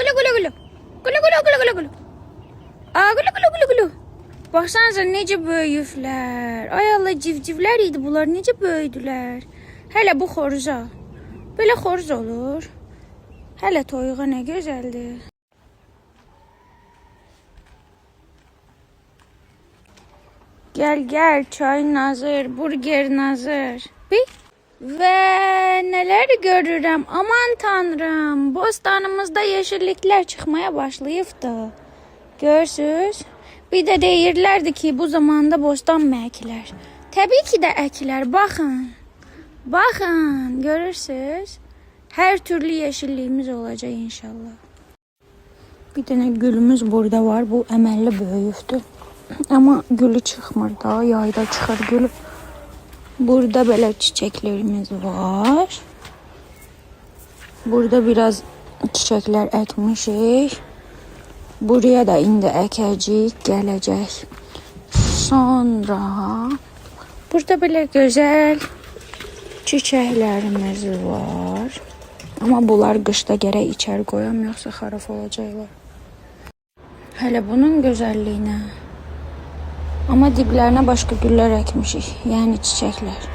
Gulu gulu gulu. Gulu gulu gulu gulu gulu. Aa gulu gulu gulu gulu. Baxsanıza necə böyüyüblər. Ay Allah, civcivlər idi bunlar. Necə böyüdülər. Hələ bu xoruza. Belə xoruz olur. Hələ toyuğa nə gözəldir. Gel gel, çayın hazır, burgerin hazır. Bir. Ve neler görürüm, aman tanrım. Bostanımızda yeşillikler çıkmaya başlayıbdı. Görürsünüz. Bir de deyirlərdi ki, bu zamanda bostan mı əkilər? Təbii ki də əkilər, baxın. Baxın, görürsünüz. Hər türlü yeşilliyimiz olacaq inşallah. Bir dənə gülümüz burada var, bu əməlli böyüyübdür. Ama gülü çıxmır da, yayda çıxır gülü. Burada belə çiçeklerimiz var. Burada biraz çiçekler ekmişik. Buraya da indi əkəcəyik, gələcək. Sonra burada belə gözəl çiçeklerimiz var. Ama bunlar qışda gərək içəri qoyam, yoxsa xarab olacaqlar. Hələ bunun gözəlliyinə. Ama diblerine başka güller ekmişik. Yani çiçekler.